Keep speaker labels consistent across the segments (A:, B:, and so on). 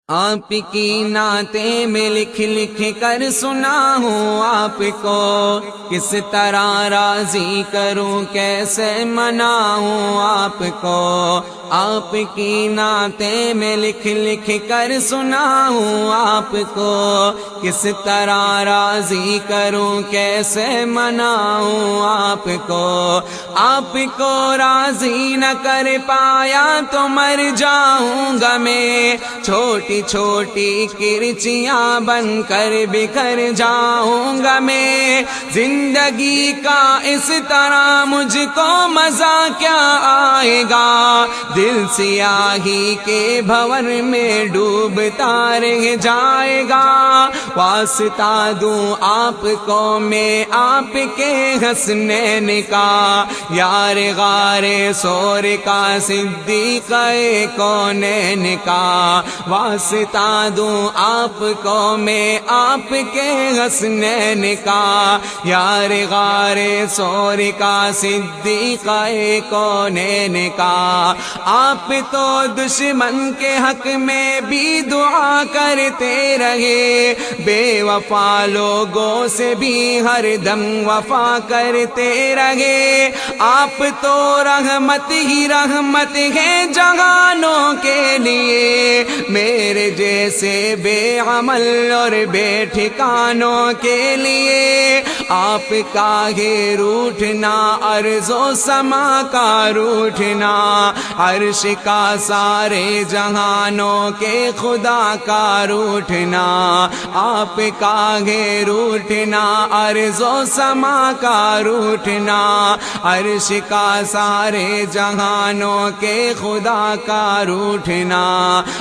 A: آپ کی نعتیں میں لکھ لکھ کر سناؤں آپ کو، کس طرح راضی کروں کیسے مناؤں آپ کو۔ آپ کی نعتیں میں لکھ لکھ کر سناؤں آپ کو، کس طرح راضی کروں کیسے مناؤں آپ کو۔ آپ کو راضی نہ کر پایا تو مر جاؤں گا میں، چھوٹی چھوٹی کرچیاں بن کر بکھر جاؤں گا میں۔ زندگی کا اس طرح مجھ کو مزہ کیا آئے گا، دل سیاہی کے بھور میں ڈوبتا رہ جائے گا۔ واسطہ دوں آپ کو میں آپ کے حسنین کا، یار غار سور کا صدیق کونین کا۔ واسطہ دوں آپ کو میں آپ کے حسنین کا، یار غار سور کا صدیق کونین کا۔ آپ تو دشمن کے حق میں بھی دعا کرتے رہے، بے وفا لوگوں سے بھی ہر دم وفا کرتے رہے۔ آپ تو رحمت ہی رحمت ہے جہانوں کے لیے، میرے جیسے بے عمل اور بے ٹھکانوں کے لیے۔ آپ کا ہے روٹھنا ارض و سما کا روٹھنا، عرش کا سارے جہانوں کے خدا کا روٹھنا۔ آپ کا ہے روٹھنا ارض و سما کا روٹھنا، عرش کا سارے جہانوں کے خدا کا روٹھنا۔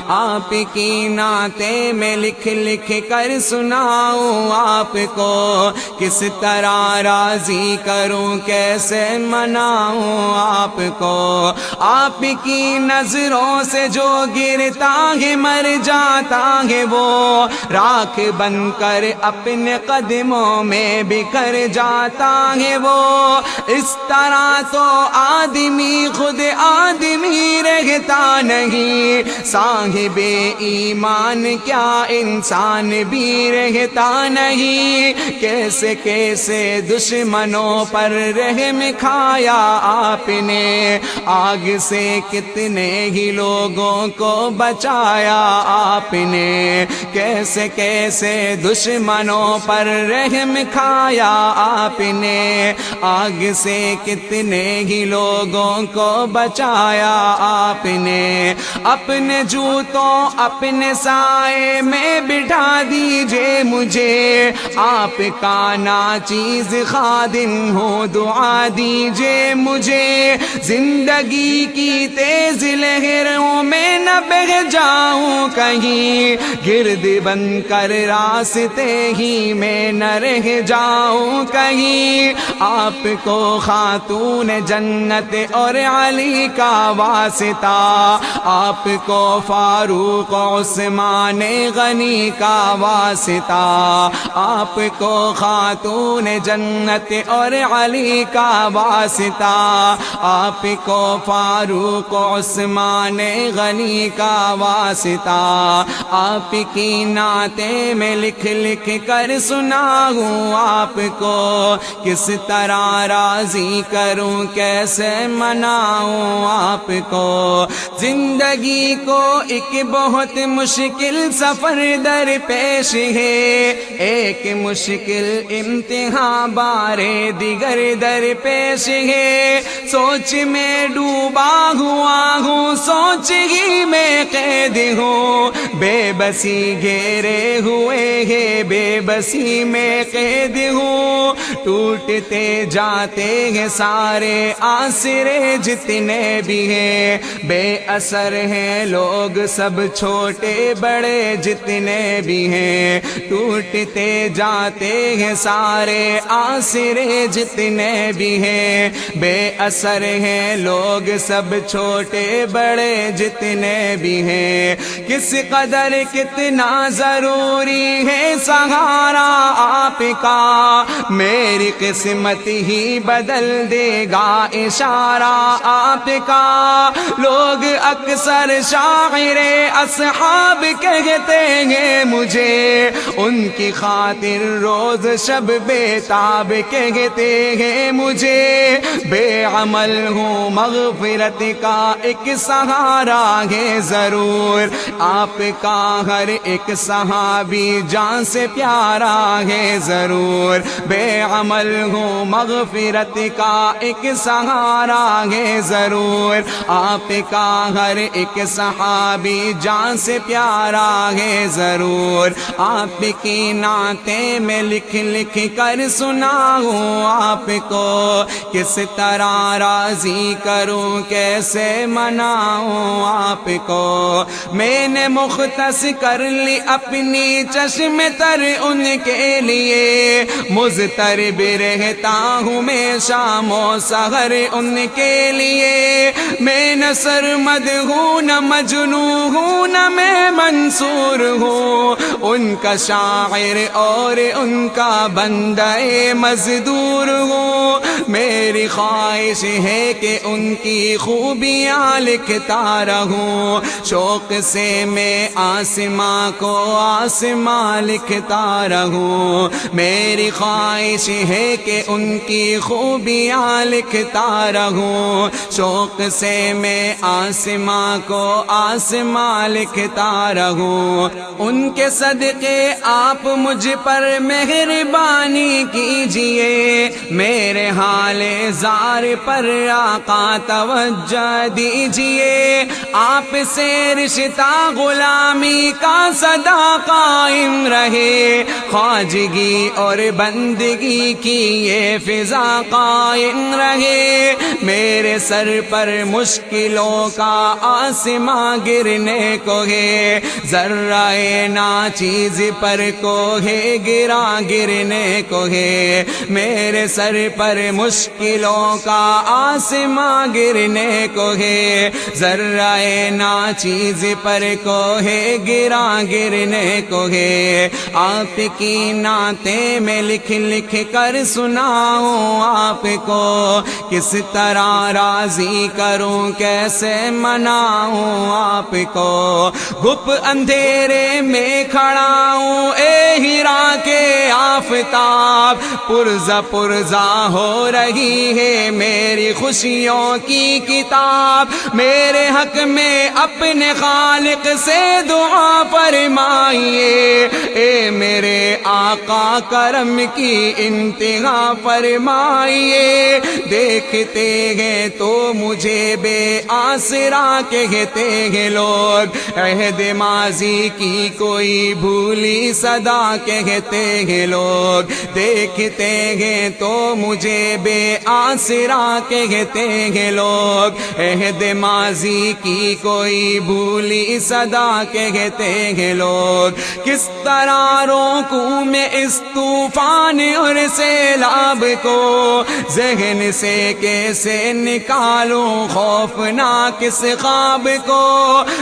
A: آپ کی نعتیں میں لکھ لکھ کر سناؤں آپ کو، کس طرح راضی کروں کیسے مناؤں آپ کو۔ آپ کی نظروں سے جو گرتا ہے مر جاتا ہے وہ، راکھ بن کر اپنے قدموں میں بکھر جاتا ہے وہ۔ اس طرح تو آدمی خود آدمی رہتا نہیں، صاحب ایمان کیا انسان بھی رہتا نہیں۔ کیسے کیسے دشمنوں پر رحم کھایا آپ نے، آگ سے کتنے ہی لوگوں کو بچایا آپ نے۔ کیسے کیسے دشمنوں پر رحم کھایا آپ نے، آگ سے کتنے ہی لوگوں کو بچایا آپ نے۔ اپنے جوتوں اپنے سائے میں بٹھا دیجئے مجھے، آپ کا ناچیز خادم ہوں دعا دیجئے مجھے۔ زندگی کی تیز لہروں میں نہ بہہ جاؤں کہیں، گرد بن کر راستے ہی میں نہ رہ جاؤں کہیں۔ آپ کو خاتون جنت اور علی کا واسطہ، آپ کو فاروق عثمان غنی کا واسطہ، آپ کو خاتون جنت اور علی کا واسطہ، آپ کو فاروق عثمان غنی کا واسطہ۔ آپ کی نعتیں میں لکھ لکھ کر سناؤں آپ کو، کس طرح راضی کروں کیسے مناؤں آپ کو۔ زندگی کو ایک بہت مشکل سفر در پیش ہے، ایک مشکل امتحان بارے دیگر در پیش ہے۔ سوچ میں ڈوبا ہوا ہوں، سوچ ہی میں قید ہوں، بے بسی گھیرے ہوئے ہے، بے بسی میں قید ہوں۔ ٹوٹتے جاتے ہیں سارے آسرے جتنے بھی ہیں، بے اثر ہیں لوگ سب چھوٹے بڑے جتنے بھی ہیں۔ ٹوٹتے جاتے ہیں سارے سارے آسرے جتنے بھی ہیں بے اثر ہیں لوگ سب چھوٹے بڑے جتنے بھی ہیں کس قدر کتنا ضروری ہے سہارا آپ کا میری قسمت ہی بدل دے گا اشارہ آپ کا لوگ اکثر شاعر اصحاب کہتے ہیں مجھے ان کی خاطر روز شب بیتاب کہتے ہیں مجھے بے عمل ہوں مغفرت کا ایک سہارا ہے ضرور آپ کا ہر ایک صحابی جان سے پیارا ہے ضرور بے عمل ہوں مغفرت کا ایک سہارا ہے ضرور آپ کا ہر ایک صحابی جان سے پیارا ہے ضرور آپ کی نعتیں میں لکھ لکھ کر سناؤں آپ کو کس طرح راضی کروں کیسے مناؤں آپ کو میں نے مختص کر لی اپنی چشم تر ان کے لیے مضطرب رہتا ہوں میں شام و سحر ان کے لیے میں نہ سرمد ہوں نہ مجنون ہوں نہ میں منصور ہوں ان کا شاعر اور ان کا بندہ مزدور ہوں میری خواہش ہے کہ ان کی خوبیاں لکھتا رہوں شوق سے میں آسماں کو آسماں لکھتا رہوں میری خواہش ہے کہ ان کی خوبیاں لکھتا رہوں شوق سے میں آسماں کو آسماں لکھتا رہوں ان کے صدقے آپ مجھ پر مہربانی کیجئے میرے حال زار پر آقا توجہ دیجئے آپ سے رشتہ غلامی کا سدا قائم رہے خواجگی اور بندگی کی یہ فضا قائم رہے میرے سر پر مشکلوں کا آسماں گرنے کو ہے ذرہ ناچیز پر کو ہے گرا گرنے کو ہے میرے سر پر مشکلوں کا آسماں گرنے کو ہے ذرہ ناچیز پر کو ہے گرا گرنے کو ہے آپ کی نعتیں میں لکھ لکھ کر سناؤں آپ کو کس طرح راضی کروں کیسے مناؤں آپ کو گپ اندھیرے میں کھڑا ہوں اے ہیرا کے آفتاب پرزہ پرزہ ہو رہی ہے میری خوشیوں کی کتاب میرے حق میں اپنے خالق سے دعا فرمائیے اے میرے آقا کرم کی انتہا فرمائیے دیکھتے ہیں تو مجھے بے آسرا کہتے ہیں لوگ عہد ماضی کی کوئی بھولی صدا کہتے ہیں لوگ دیکھتے ہیں تو مجھے بے آسرا کہتے ہیں لوگ عہد ماضی کی کوئی بھولی صدا کہتے ہیں لوگ کس طرح روکوں میں اس طوفان اور سیلاب کو ذہن سے کیسے نکالوں خوفناک اس خواب کو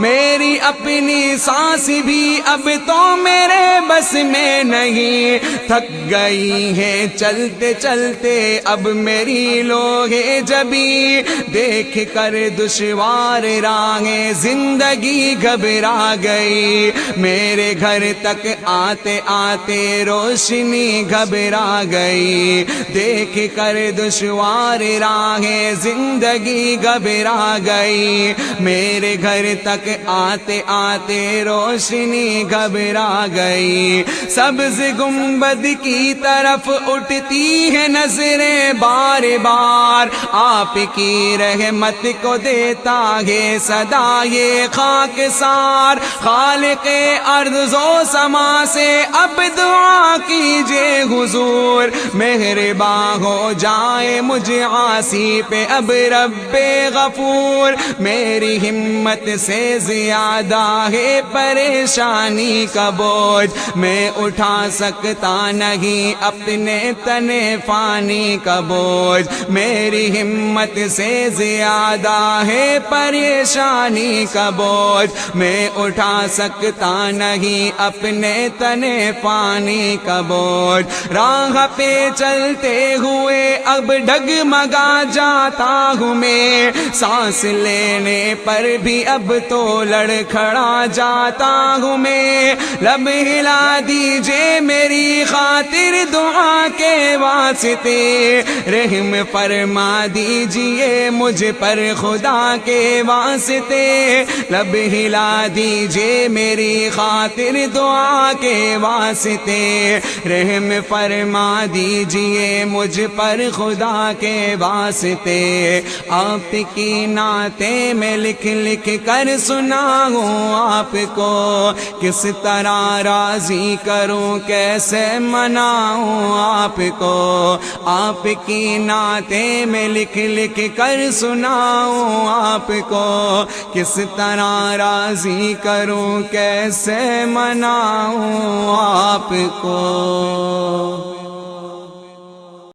A: میری اپنی سانس بھی اب تو میرے بس میں نہیں تھک گئی ہے چلتے چلتے اب میری لوہے جبی دیکھ کر دشوار راہیں زندگی گھبرا گئی میرے گھر تک آتے آتے روشنی گھبرا گئی دیکھ کر دشوار راہیں زندگی گھبرا گئی میرے گھر تک آتے آتے روشنی گھبرا گئی سبز گنبد کی طرف اٹھتی ہے نظریں بار بار آپ کی رحمت کو دیتا ہے صدا یہ خاکسار خالق ارض و سما سے عبد دعا کیجئے حضور، مہرباں ہو جائے مجھ عاصی پہ اب رب غفور۔ میری ہمت سے زیادہ ہے پریشانی کا بوجھ، میں اٹھا سکتا نہیں اپنے تن فانی کا بوجھ، میری ہمت سے زیادہ ہے پریشانی کا بوجھ، میں اٹھا سکتا نہیں اپنے تن فانی کا بوجھ۔ راہ پہ چلتے ہوئے اب ڈگمگا جاتا ہوں میں، سانس لینے پر بھی اب تو لڑکھڑا جاتا ہوں میں، لب ہلا دیجئے میری خاطر دعا کے واسطے، رحم فرما دیجئے مجھ پر خدا کے واسطے، لب ہلا دیجئے میری خاطر دعا کے واسطے، رحم فرما دیجئے مجھ پر خدا کے واسطے۔ آپ کی نعتیں میں لکھ لکھ کر سناؤں آپ کو، کس طرح راضی کروں کیسے مناؤں آپ کو، آپ کی نعتیں میں لکھ لکھ کر سناؤں آپ کو، کس طرح راضی کروں کیسے مناؤں آپ کو۔